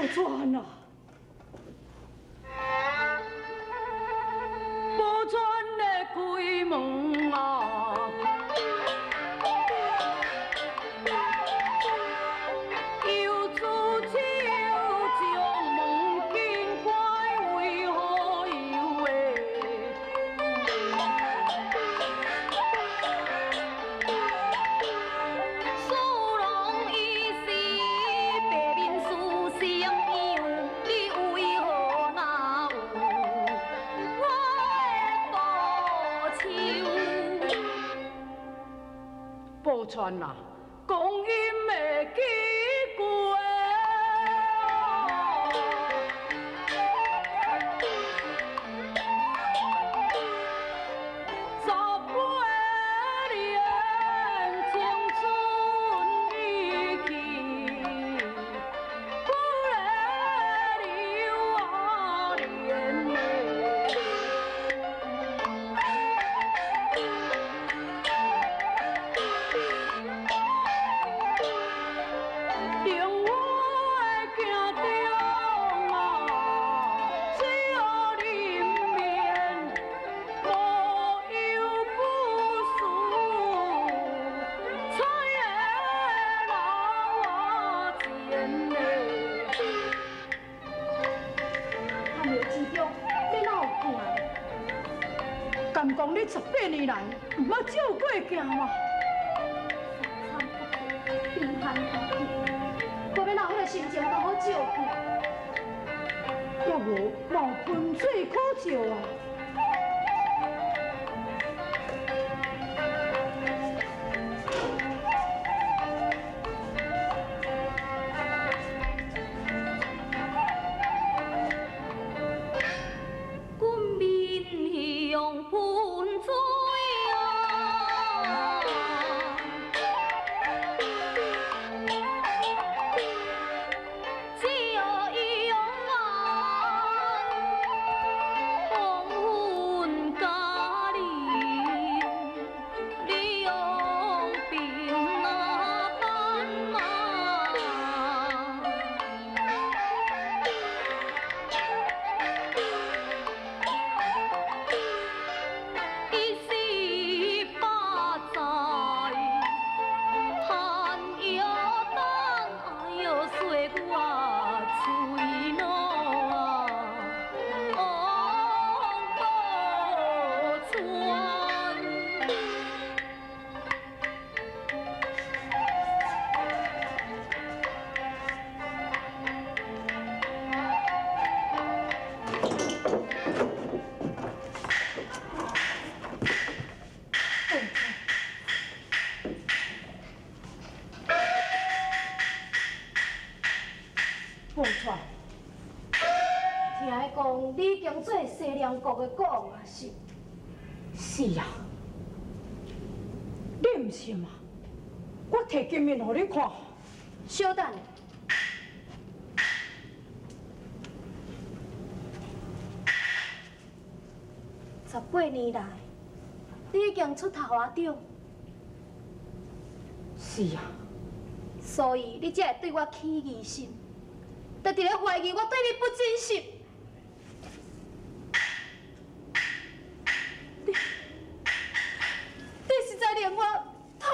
全啊！无全的开门啊！又出手将门紧关，为何又会？苏龙伊是白面书生样，你为何那有我的报仇？报传啊，光阴的机关。敢讲你18年来唔捌照过行嘛？贫寒家庭，我要留迄个心情好好照顾。也无冒喷水可照啊！报传，听讲你已经做西凉国的国王啊，是？是啊，你唔信吗？我摕金面互你看。稍等。18年来，你已经出头啊长，是啊，所以你才会对我起疑心，就伫咧怀疑我对你不真心。你实在令我太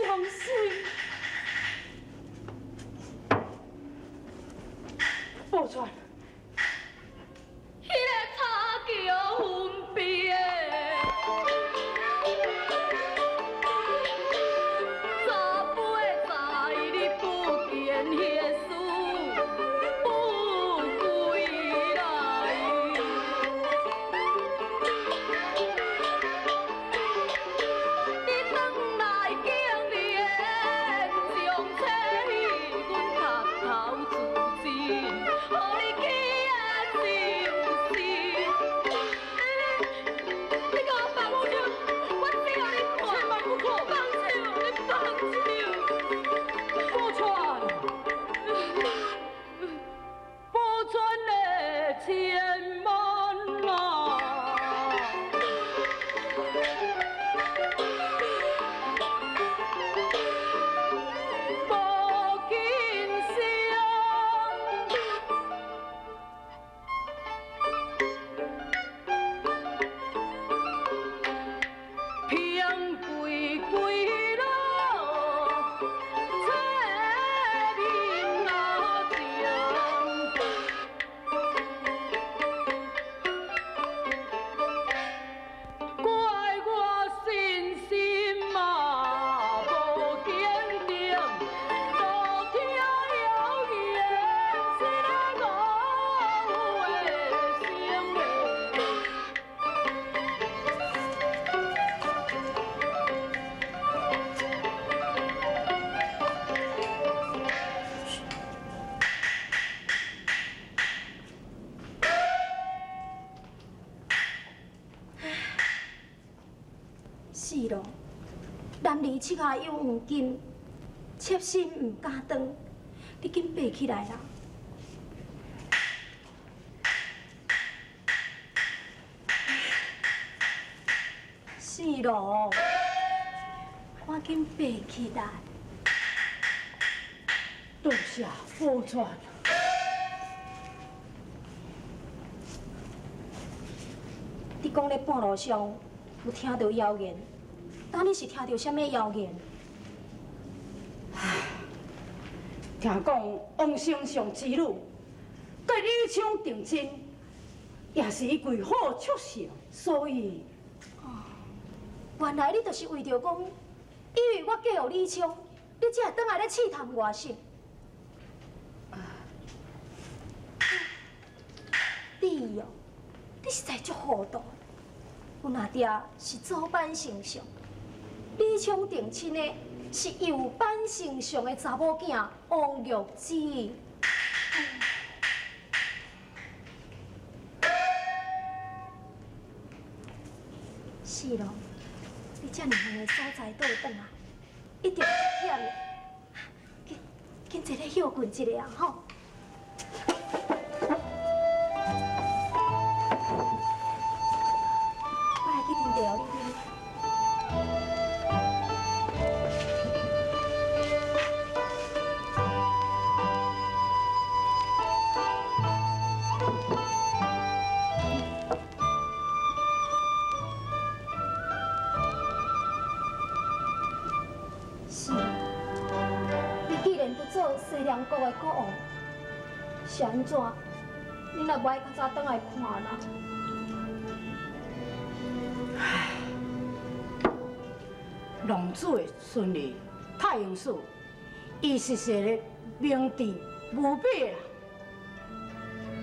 伤心。报传。迄个差桥分别，早尾在你不见迄个事不归来。你转来经年，将车去阮头头自尽，予你。咯，男儿膝下有黄金，妾身毋敢当，你紧爬起来啦！是咯，赶紧爬起来！多谢夫传。你讲咧半路上有听到谣言，当你是听到什么谣言？听讲王丞相之女对李昌定亲，也是一位好出色，所以原来你就是为着讲，因为我嫁予李昌，你才会倒来咧试探我是？你哦，你实在足糊涂。有哪条是左班丞相，李昌定亲的是右班丞相的查某囝王玉芝。是咯，你遮尔远的所在倒转来，一定是险的。紧坐咧休困一下吼。我来去订茶互你啉。是，你既然不做西凉国的国王，是安怎？你若无爱较早倒来看啦？龙子的孙儿太阳寺，伊是说咧明智无比啦。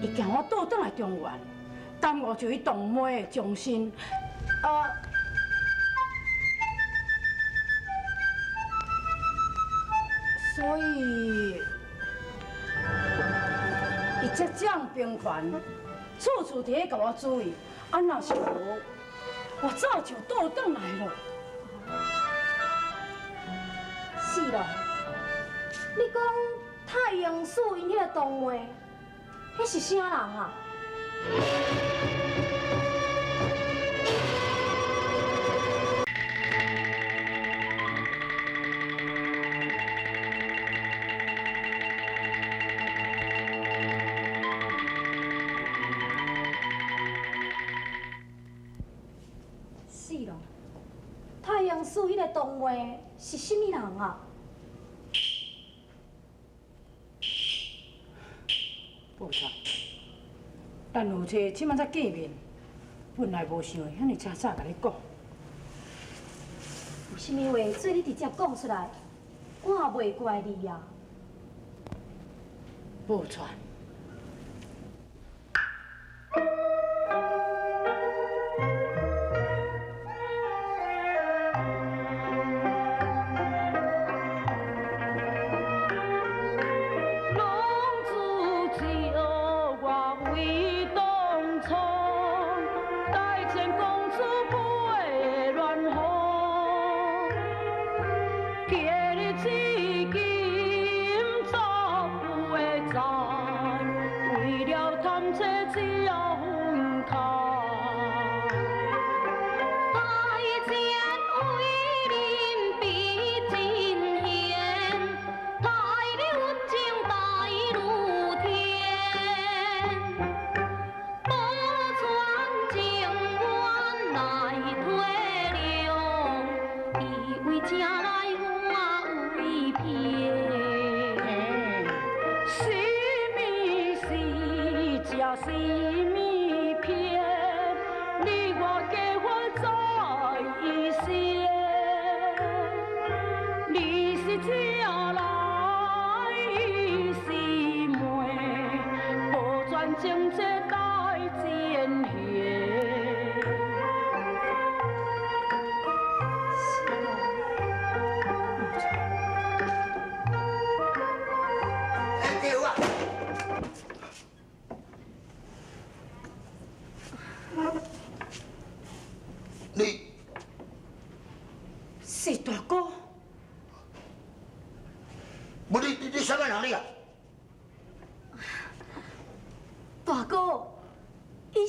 伊惊我倒转来中原，耽误就伊堂妹的忠心。所以，伊即将兵权，处处伫咧甲我注意。啊，若是无，我早就倒转来了。是咯，你讲太阳寺因迄个堂妹，迄是啥人啊？是咯，太阳寺迄个堂妹是什么人啊？无错，但有车即摆才见面，本来无想遐尼早早甲你讲。有啥物话做你直接讲出来，我也袂怪你呀。无错。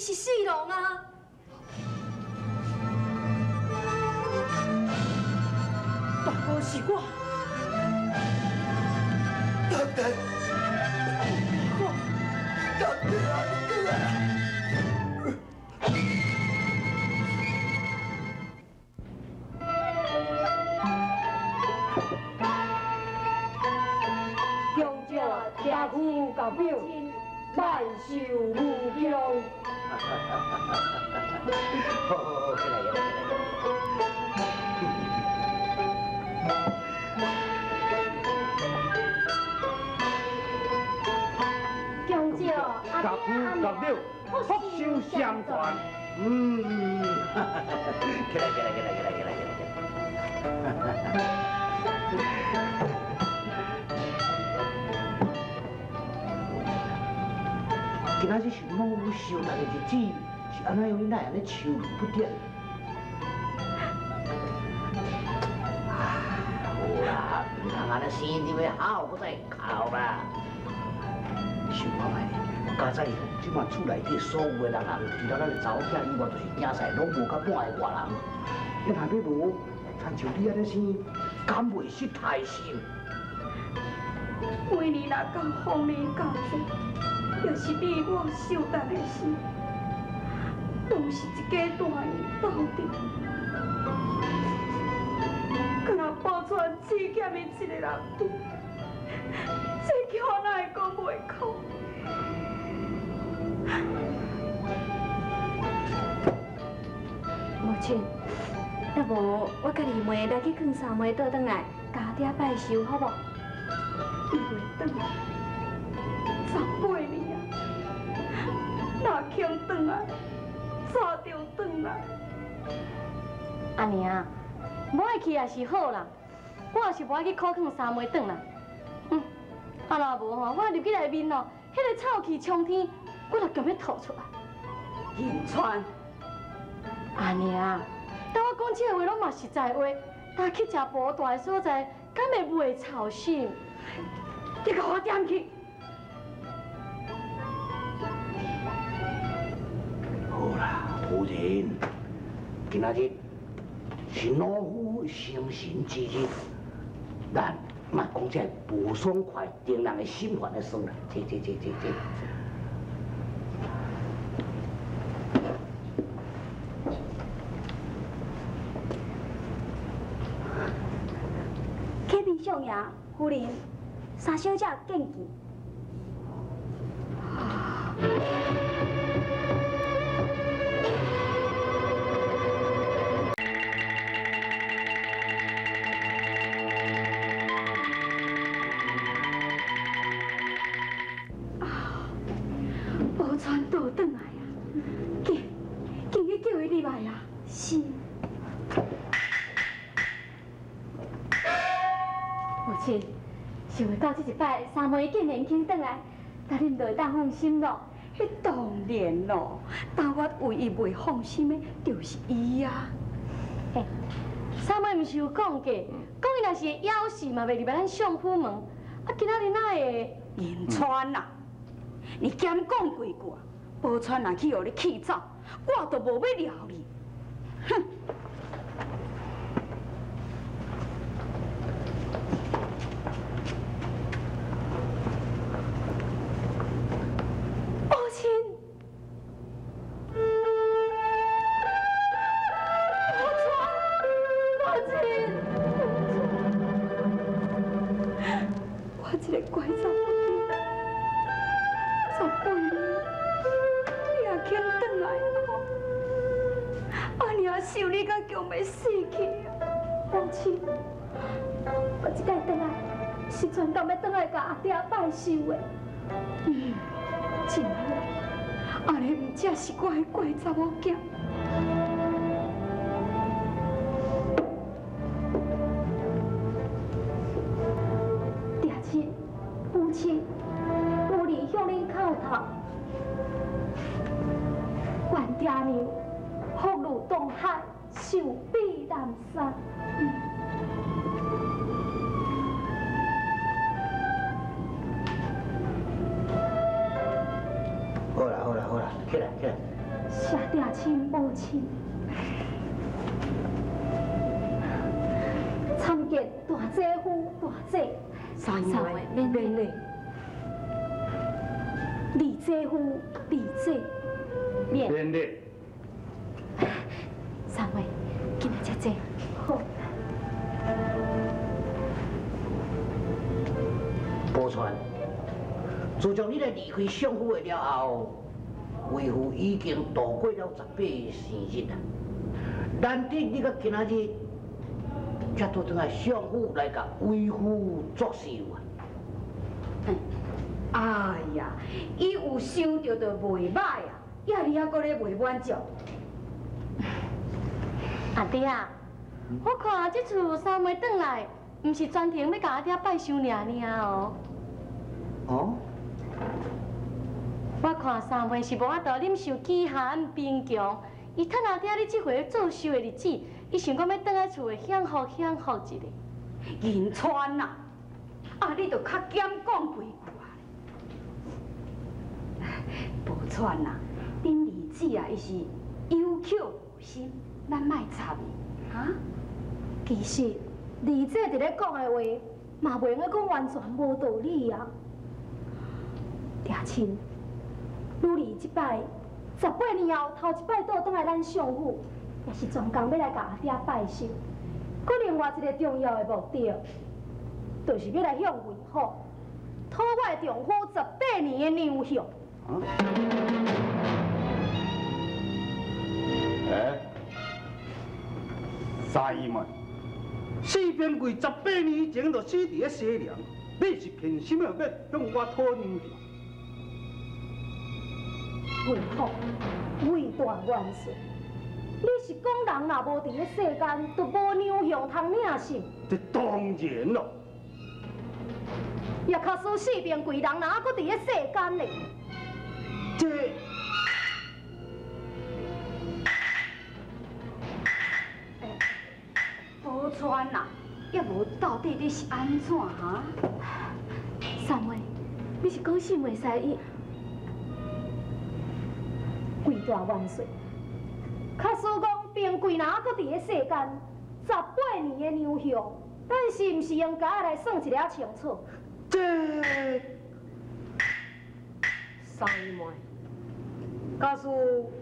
是四郎啊！大哥是我，大哥，大哥啊！强者家父教表，万寿无疆。好，起来，起来。强者甲夫甲了，福寿相传。起来。今仔日是老寿人的日子，是安怎样？伊哪安尼愁眉不展？好啦，唔通安尼生就要好，不再哭啦。想看卖，家在即马厝内底所有的人，除了咱的查某囝以外，就是囝婿，拢无甲半个外人。你若要无，亲像你安尼生，敢袂失态性？每年若讲丰年到节，就是你我受等的事，拢是一家大院斗阵，敢若保全只欠伊一个人住，这叫我哪会讲袂哭？母亲，要无我甲二妹来去囥三妹倒转来，家爹拜寿好无？伊袂转来，18年啊，若肯转来，早就转来。阿娘，无爱去也是好啦，我也是无爱去苦囥三妹转来。啊若无吼，我入去内面哦，迄个臭气冲天，我就甘要吐出来。银川，阿娘，但我讲这个话拢嘛实在话，但去食无大的所在，敢会袂操心？你甲我点去！好啦，夫人，今仔日是老夫成神之日，咱莫讲这不爽快、定人的心烦的事啦。这。启禀相爷，夫人，三小姐见见。宝钏倒转来啊！紧去叫伊入来啊！是。母亲，想袂到这一摆三妹竟然肯转来，但恁就会当放心咯。迄当然咯，但我唯一袂放心的，就是伊啊。嘿，三妹毋是有讲过，讲伊若是会夭寿嘛，袂入来咱相府门。啊，今仔日哪会？银川啊，你兼讲几句，宝钏若去互你气走，我都无要了你。哼！母亲，我一个乖查某囝，18年，你也肯转来吼？阿娘受你甲强要死去啊！母亲，我即摆转来是全家要转来甲阿爹拜寿的。真好，安尼毋才是我的乖查某囝。爹亲、母亲，夫人向恁叩头，愿爹娘福如东海，寿比南山。好啦，起来。谢爹亲母亲，参见大姐夫大姐，三位免礼。二姐夫二姐，免。免礼。三位，进来坐坐。好。宝钏，自从你来离开相府的了后，为父已经度过了18个生日啊。难得你到今仔日，却拄转来相府来甲为父作寿啊！哎呀，伊有想到就袂歹啊，遐尼还搁咧袂满足。阿弟啊，我看这次三妹转来，毋是专程要甲阿爹拜寿尔哦。哦，我看三妹是无法度忍受饥寒贫穷，伊趁阿爹你这回做寿的日子，伊想讲要转来厝会享福一下。银川呐，啊，你着较减讲几句啊！宝钏呐，恁二姊啊，伊是有口无心，咱莫插伊，哈？其实二姐伫咧讲的话，嘛袂用讲完全无道理啊。爹亲，女儿即摆18年后头一摆倒转来咱相府，也是专工要来甲阿爹拜寿。搁另外一个重要的目的，就是要来向魏府讨我的丈夫18年的娘相。三姨妹，四边柜18年以前就死伫咧西凉，你是凭什么要向我讨娘条？魏府，魏大元帅，你是讲人若无伫咧世间，就无娘相通领性。这当然咯。也卡输四边柜人，哪搁伫咧世间呢？这宝钏呐，也无到底你是安怎哈？三妹，你是讲信袂使伊？贵大万岁！卡输讲边柜哪搁伫咧世间，18年的娘相，咱是毋是应该来算一了清楚？这三妹，假使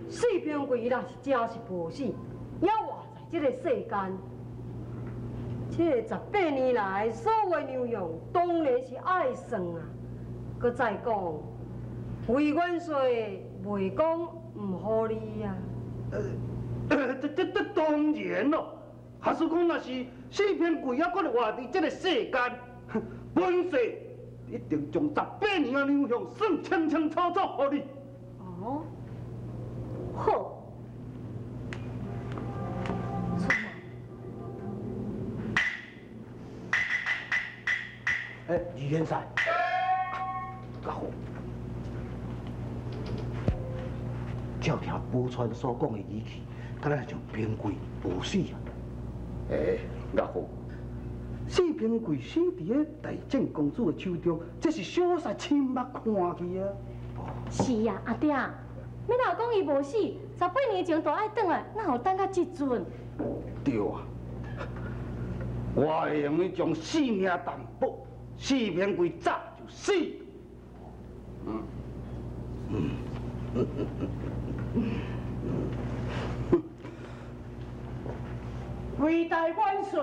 四边柜若是真是无死，也活在这个世间，这个18年来所有娘样，当然是爱算啊。搁再讲，魏元帅袂讲唔好你呀。这当然咯。假使讲若是四片柜还搁活伫这个世间，本帅一定将18年的娘相算清清楚楚互你。哦，好，出来。李元帅，较好。照听宝钏所讲的语气，敢若像边柜无死啊。较好。四平贵死伫咧大正公主的手中，这是小婿亲目看去啊！是呀，阿爹，你若讲伊无死，18年前就爱转来，哪有等到即阵？对啊，我会用伊将性命担保，四平贵早就死。魏大元帅。